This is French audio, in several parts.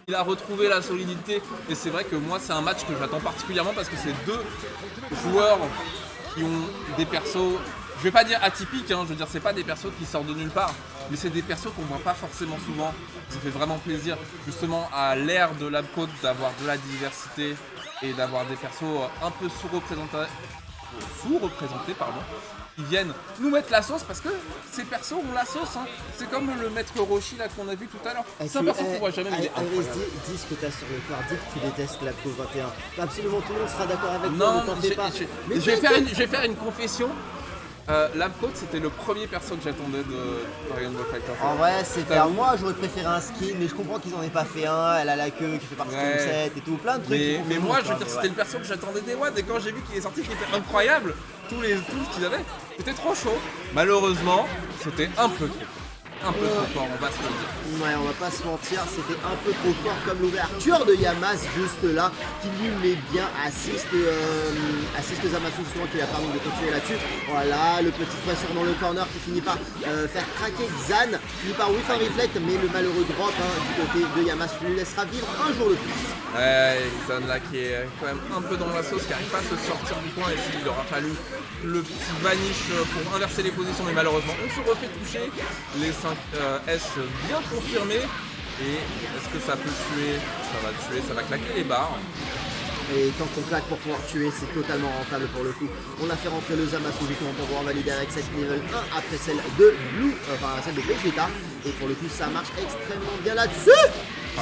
il a retrouvé la solidité. Et c'est vrai que moi, c'est un match que j'attends particulièrement parce que c'est deux joueurs qui ont des persos, je vais pas dire atypiques, hein, je veux dire, c'est pas des persos qui sortent de nulle part, mais c'est des persos qu'on voit pas forcément souvent. Ça fait vraiment plaisir, justement, à l'ère de l'Abcode, d'avoir de la diversité et d'avoir des persos un peu sous-représentés, qui viennent nous mettre la sauce parce que ces persos ont la sauce. Hein. C'est comme le maître Roshi là qu'on a vu tout à l'heure. C'est un perso qu'on voit jamais, mais il est incroyable. Dis ce que t'as sur le corps, dis que tu détestes la Pro 21. Absolument tout le monde sera d'accord avec toi, ne t'en fais pas. Je vais faire une confession. L'Abcode, c'était le premier perso que j'attendais de Dragon Ball Fighter. En vrai, c'est faire. Moi, j'aurais préféré un skin, mais je comprends qu'ils en aient pas fait un. Elle a la queue qui fait partie du set et tout, plein de trucs. Mais moi, je veux dire, c'était le perso que j'attendais des One. Et quand j'ai vu qu'il est sorti, qui était incroyable, tout ce qu'ils avaient, c'était trop chaud. Malheureusement, c'était un peu trop fort, on va se le dire. Ouais, on va pas se mentir, c'était un peu trop fort comme l'ouverture de Yamas juste là, qui lui met bien, assiste Zamasu justement qui lui a permis de continuer là-dessus. Voilà, le petit pressure dans le corner qui finit par faire craquer Xan, finit par whiff un reflect, mais le malheureux drop du côté de Yamas lui laissera vivre un jour de plus. Ouais, Xan là qui est quand même un peu dans la sauce, qui n'arrive pas à se sortir du coin, et il aura fallu le petit vanish pour inverser les positions, mais malheureusement on se refait toucher. Les 5 S bien confirmés. Et est-ce que ça peut tuer? Ça va claquer les barres. Et tant qu'on claque pour pouvoir tuer, c'est totalement rentable pour le coup. On a fait rentrer le Zamasu justement pour pouvoir valider avec cette level 1 après celle de Blue, celle de Vegeta. Et pour le coup, ça marche extrêmement bien là-dessus.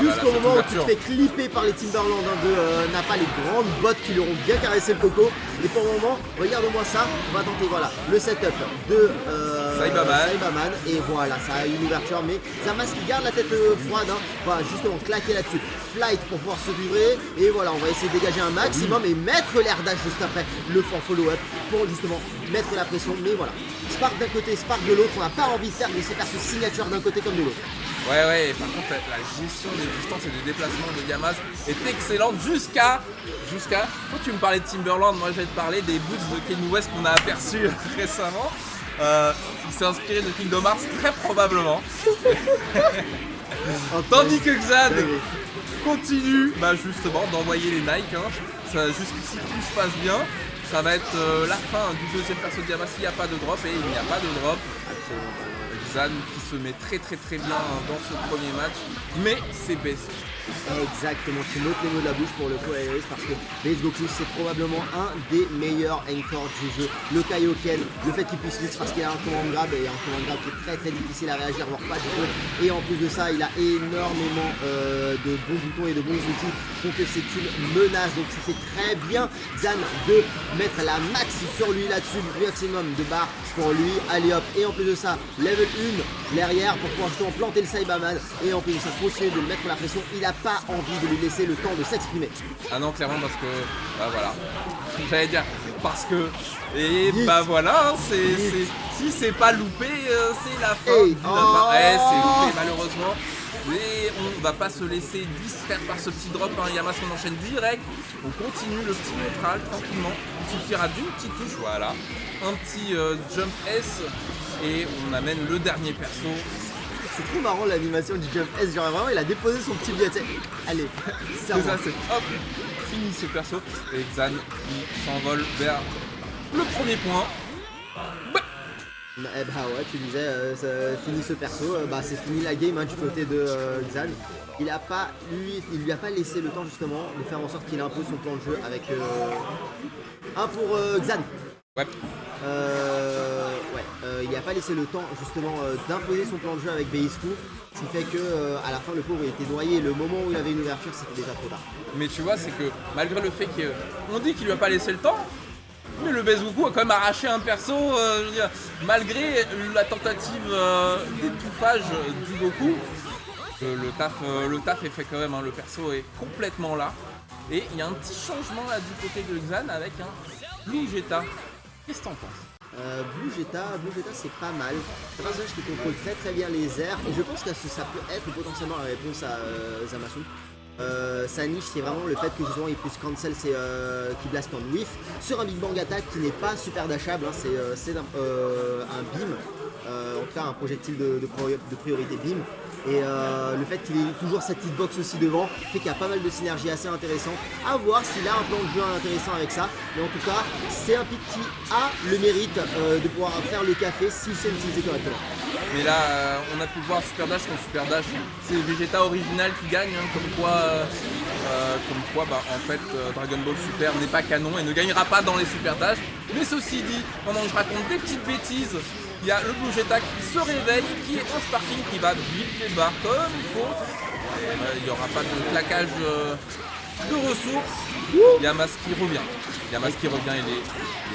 Jusqu'au moment où tu te fais clipper par les Timberland de Nappa, les grandes bottes qui leur ont bien caressé le coco. Et pour le moment, regarde-moi ça, on va tenter voilà, le setup de Saibaman. Et voilà, ça a une ouverture, mais Zamas qui garde la tête froide, va justement claquer là-dessus. Flight pour pouvoir se livrer. Et voilà, on va essayer de dégager un maximum et mettre l'air dash juste après le follow-up pour justement mettre la pression. Mais voilà, Spark d'un côté, Spark de l'autre, on n'a pas envie de faire de ces persos signature d'un côté comme de l'autre. Ouais, et par contre la gestion des distances et des déplacements de Yamas est excellente jusqu'à... Quand tu me parlais de Timberland, moi je vais te parler des boots de Kanye West qu'on a aperçus récemment. Il s'est inspiré de Kingdom Hearts très probablement. Tandis que Xan continue justement d'envoyer les Nike. Jusqu'ici tout se passe bien. Ça va être la fin du deuxième perso de Yamas. Il n'y a pas de drop et il n'y a pas de drop. Xan qui se met très bien dans ce premier match, mais c'est basic. Exactement, tu notes les mots de la bouche pour le coup parce que Base Goku c'est probablement un des meilleurs anchors du jeu. Le Kaioken, le fait qu'il puisse mix parce qu'il a un command grab et un command grab qui est très difficile à réagir, voire pas du tout. Et en plus de ça, il a énormément de bons boutons et de bons outils, donc c'est une menace. Donc tu fais très bien Xan de mettre la max sur lui là-dessus, le maximum de barres pour lui. Allez hop, et en plus de ça, level 1 derrière pour pouvoir justement planter le Saibaman et en plus de ça continuer de le mettre la pression. Il a pas envie de lui laisser le temps de s'exprimer. Ah non, clairement, parce que voilà, j'allais dire parce que et voilà, si c'est pas loupé, c'est la fin. C'est loupé malheureusement. Mais on va pas se laisser distraire par ce petit drop. Yamas on enchaîne direct. On continue le petit neutral tranquillement. Il suffira d'une petite touche, voilà, un petit jump S et on amène le dernier perso. C'est trop marrant l'animation du Jump S, genre vraiment il a déposé son petit billet, allez, c'est ça, c'est hop, fini ce perso, et Xan qui s'envole vers le premier point. Ouais, tu disais, fini ce perso, c'est fini la game du côté de Xan. Il lui a pas laissé le temps justement de faire en sorte qu'il impose son plan de jeu avec un pour Xan. Ouais. Il n'a pas laissé le temps justement d'imposer son plan de jeu avec Beisku, ce qui fait que à la fin le pauvre il était noyé. Le moment où il avait une ouverture, c'était déjà trop tard. Mais tu vois, c'est que malgré le fait qu'on dit qu'il lui a pas laissé le temps, mais le Bezoukou a quand même arraché un perso, je veux dire, malgré la tentative d'étouffage du Goku. Le taf est fait quand même, le perso est complètement là. Et il y a un petit changement là du côté de Xan avec un Blue Jetta. Qu'est-ce que t'en penses? Blue Jetta c'est pas mal. C'est un personnage qui contrôle très bien les airs et je pense que ça peut être potentiellement la réponse à Zamasu. Sa niche c'est vraiment le fait que justement il puisse cancel qui blast en whiff sur un Big Bang Attack qui n'est pas super dashable, c'est un beam, en tout cas un projectile de priorité beam. Et le fait qu'il ait toujours cette hitbox aussi devant fait qu'il y a pas mal de synergie assez intéressante. À voir s'il a un plan de jeu intéressant avec ça. Mais en tout cas, c'est un pick qui a le mérite de pouvoir faire le café si c'est utilisé correctement. Mais là, on a pu voir Super Dash contre Super Dash. C'est Vegeta original qui gagne, hein, comme quoi en fait, Dragon Ball Super n'est pas canon et ne gagnera pas dans les Super Dash. Mais ceci dit, pendant que je raconte des petites bêtises, il y a le Blue Jetta qui se réveille, qui est en sparking, qui va vite les barres comme il faut. Il n'y aura pas de claquage de ressources. Yamas qui revient. Yamas qui revient, il est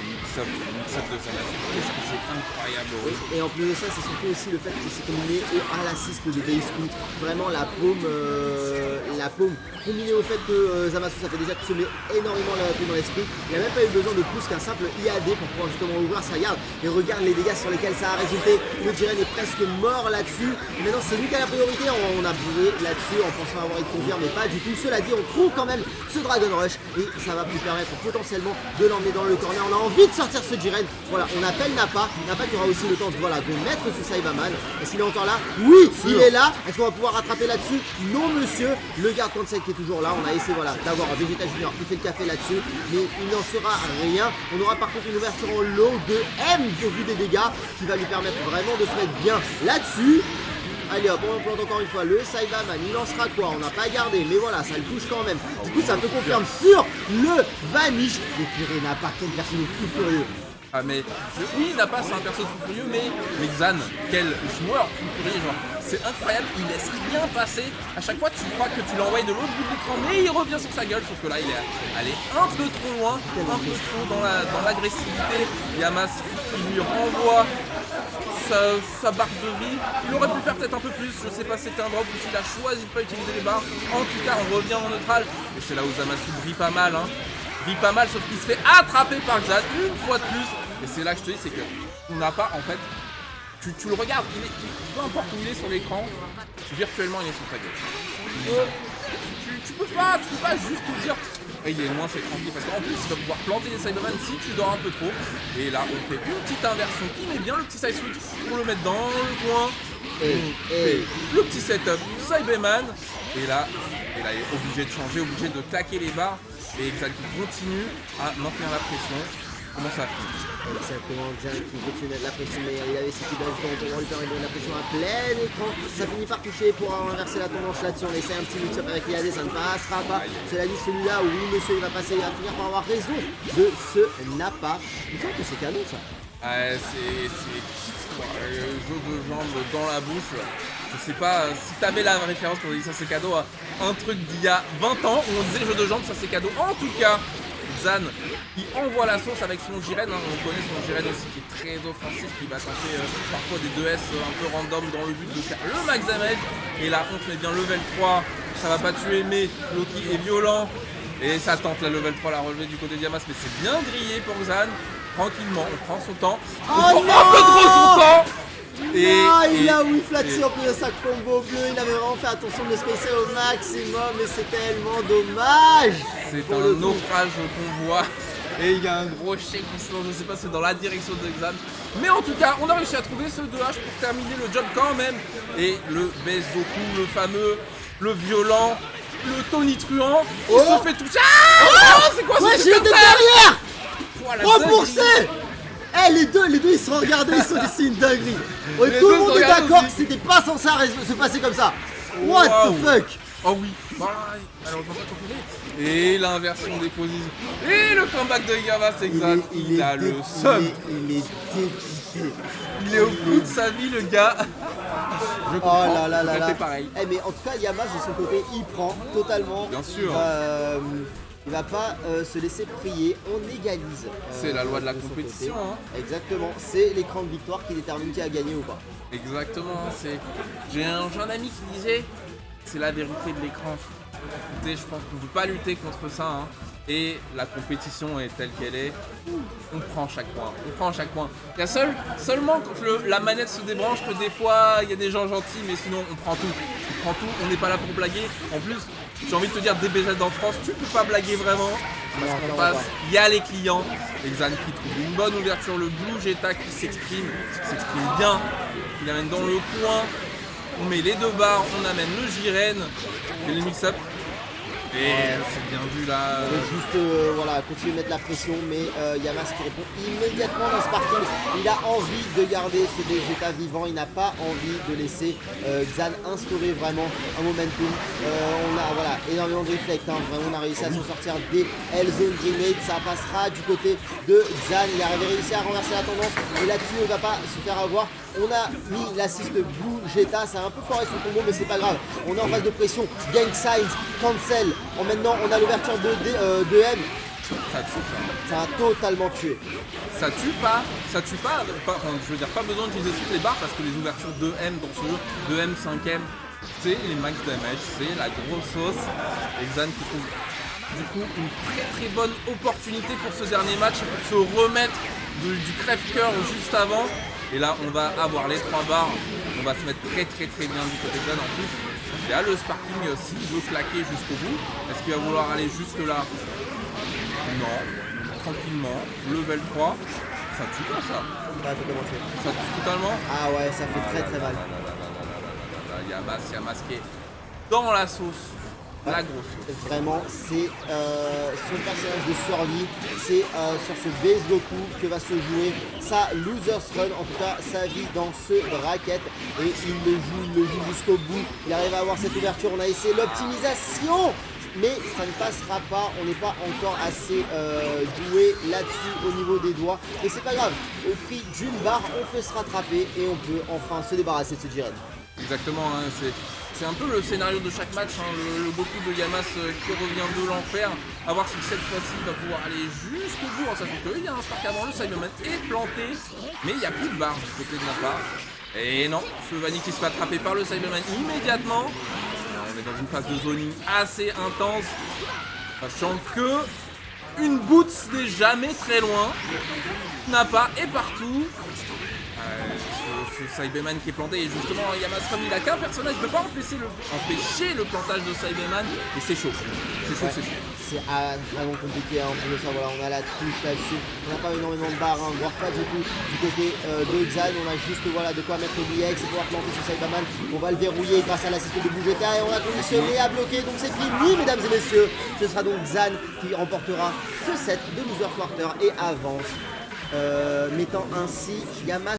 mix-up de Zamasu. Qu'est-ce que c'est incroyable. Et en plus de ça, c'est surtout aussi le fait que c'est combiné à l'assist de Base Scoot. Vraiment la paume combiné au fait que Zamasu ça fait déjà te semer énormément la paume dans l'esprit. Il n'a même pas eu besoin de plus qu'un simple IAD pour pouvoir justement ouvrir sa garde. Et regarde les dégâts sur lesquels ça a résulté. Le Jiren est presque mort là-dessus. Maintenant c'est lui qui a la priorité. On a bourré là-dessus en pensant avoir été confirmé, mais pas du tout. Cela dit, on trouve quand même ce Dragon Rush et ça va lui permettre potentiellement de l'emmener dans le corner. On a envie de sortir ce Jiren. Voilà, on appelle Nappa. Nappa qui aura aussi le temps de mettre ce Saibaman. Est-ce qu'il est encore là? Oui, il est là. Est-ce qu'on va pouvoir rattraper là-dessus? Non monsieur. Le garde 37 qui est toujours là. On a essayé d'avoir un Vegeta Junior qui fait le café là-dessus, mais il n'en sera rien. On aura par contre une ouverture en low de M au vu des dégâts qui va lui permettre vraiment de se mettre bien là-dessus. Allez hop, on plante encore une fois le Saibaman, il lancera quoi? On n'a pas gardé, mais voilà, ça le touche quand même. Du coup, ça te confirme sur le Vanish. Et purée, n'a pas quel personnage fou furieux. Ah mais oui, Nappa c'est un perso fou furieux, mais Xan, quel joueur fou furieux, genre c'est incroyable, il laisse rien passer. À chaque fois tu crois que tu l'envoies de l'autre bout de l'écran, mais il revient sur sa gueule, sauf que là il est allé un peu trop loin, un peu trop dans l'agressivité. Yamas il lui renvoie sa barre de vie. Il aurait pu faire peut-être un peu plus, je sais pas si c'était un drop ou s'il a choisi de pas utiliser les barres. En tout cas on revient en neutral, et c'est là où Zamasu brille pas mal, hein. Pas mal, sauf qu'il se fait attraper par Xan une fois de plus. Et c'est là que je te dis, c'est que on n'a pas en fait. Tu le regardes, peu importe où il est sur l'écran, virtuellement il est sur ta gueule. Tu peux pas juste te dire il est loin, c'est tranquille, parce qu'en plus il va pouvoir planter les Cyberman si tu dors un peu trop. Et là on fait une petite inversion qui met bien le petit side switch pour le mettre dans le coin. Et le petit setup Cyberman. Et là il est obligé de changer, obligé de claquer les barres. Et Xan qui continue à maintenir la pression. Comment ça finit? Exactement, Xan qui continue de la pression, mais il avait ses petits dash pour lui permettre de mettre la pression à plein écran. Ça finit par toucher pour inverser la tendance là-dessus. On essaie un petit mix-up avec l'IAD, ça ne passera pas. Cela dit, celui-là, oui monsieur, il va passer, il va finir par avoir raison de ce Nappa. Il me semble que c'est cadeau ça. C'est jeu de jambes dans la bouche. Je sais pas si t'avais la référence quand on dit ça c'est cadeau à un truc d'il y a 20 ans où on disait jeu de jambes ça c'est cadeau. En tout cas, Xan il envoie la sauce avec son Jiren, hein. On connaît son Jiren aussi qui est très offensif, qui va tenter parfois des 2S un peu random dans le but de faire le max damage. Et là on met bien level 3, ça va pas tuer mais Loki est violent. Et ça tente la level 3 la relever du côté de Yamas, mais c'est bien grillé pour Xan. Tranquillement, on prend son temps. On prend un peu trop son temps. Il a whiff là-dessus en plus de sa combo bleue. Il avait vraiment fait attention de le spacer au maximum, mais c'est tellement dommage. C'est un naufrage qu'on voit. Et il y a un gros chèque qui se lance, je sais pas si c'est dans la direction de Xan. Mais en tout cas, on a réussi à trouver ce 2H pour terminer le job quand même. Et le baisse beaucoup, le fameux, le violent, le tonitruant, il se fait toucher. C'est quoi ce super derrière? Repoussé. Les deux ils se sont regardés, ils sont dit c'est une dinguerie. Tout le monde est d'accord que c'était pas censé se passer comme ça. What the fuck? Oh oui, malheureusement pas confirmé. Et l'inversion des positions. Et le comeback de Yamas, c'est Xan. Il a le seum. Il est dépité. Il est au bout de sa vie le gars. Je comprends, là. Pareil. Mais en tout cas Yamas de son côté il prend totalement. Bien sûr. Il va pas se laisser prier, on égalise. C'est la loi de la compétition. Hein. Exactement, c'est l'écran de victoire qui détermine qui a gagné ou pas. Exactement, j'ai un ami qui disait c'est la vérité de l'écran. Écoutez, je pense qu'on ne peut pas lutter contre ça. Hein. Et la compétition est telle qu'elle est. On prend chaque point. Il y a seulement quand la manette se débranche que des fois il y a des gens gentils, mais sinon on prend tout. On n'est pas là pour blaguer. En plus, j'ai envie de te dire DBZ en France, tu peux pas blaguer vraiment. Parce qu'en face, il y a les clients. Et Xan qui trouve une bonne ouverture, le Blue Jetta qui s'exprime bien. Il amène dans le coin. On met les deux barres, on amène le Jiren et le mix-up. Et c'est bien vu là. On veut juste voilà, continuer de mettre la pression, mais Yamas qui répond immédiatement dans ce parking. Il a envie de garder ce Vegeta vivant, il n'a pas envie de laisser Xan instaurer vraiment un momentum. On a voilà, énormément de réflexes, hein. Vraiment, on a réussi à s'en sortir des L-Zone Grenade. Ça passera du côté de Xan. Il a réussi à renverser la tendance et là-dessus, on ne va pas se faire avoir. On a mis l'assist Blue Jetta, ça a un peu foiré son combo, mais c'est pas grave. On est en phase de pression, Gang Signs, Cancel. Maintenant, on a l'ouverture de M. Ça tue ça. Ça a totalement tué. Ça tue pas, enfin, je veux dire, pas besoin d'utiliser toutes les barres parce que les ouvertures 2M dans ce jeu, 2M, 5M, c'est les max damage, c'est la grosse sauce. Et Xan qui trouve du coup une très bonne opportunité pour ce dernier match, pour se remettre du crève-cœur juste avant. Et là, on va avoir les 3 barres, on va se mettre très bien du côté de Xan en plus. Il y a le sparking s'il veut claquer jusqu'au bout. Est-ce qu'il va vouloir aller jusque là? Non, tranquillement, level 3, ça tue pas ça. Ça tue totalement. Ah ouais, ça fait très mal. Yamas qui est dans la sauce, la grosse sauce. Vraiment, c'est son personnage de survie, c'est sur ce base Goku que va se jouer sa loser's run, en tout cas sa vie dans ce bracket. Et il le joue jusqu'au bout. Il arrive à avoir cette ouverture, on a essayé l'optimisation. Mais ça ne passera pas, on n'est pas encore assez doué là-dessus au niveau des doigts. Et c'est pas grave, au prix d'une barre, on peut se rattraper et on peut enfin se débarrasser de ce Jiren. Exactement, hein, c'est un peu le scénario de chaque match, hein, le Goku de Yamas qui revient de l'enfer. À voir si cette fois-ci il va pouvoir aller jusqu'au bout, en sachant qu'il y a un Spark avant, le Cyberman est planté, mais il n'y a plus de barre du côté de la part. Et non, ce Vanny qui se fait attraper par le Cyberman immédiatement. On est dans une phase de zoning assez intense, sachant que une boots n'est jamais très loin, n'a pas et partout. Ce Cyberman qui est planté, et justement Yamas comme il a qu'un personnage, il ne peut pas empêcher le plantage de Cyberman, et c'est chaud. C'est vraiment compliqué, hein, pour le savoir. Voilà, on a la touche là-dessus, on n'a pas énormément de barres, hein, voire pas du tout du côté de Xan. On a juste voilà, de quoi mettre le BX et pouvoir planter ce Cyberman. On va le verrouiller grâce à l'assist de Bougeta et on a conditionné à bloquer, donc c'est fini mesdames et messieurs. Ce sera donc Xan qui remportera ce set de Loser Quarter et avance, mettant ainsi Yamas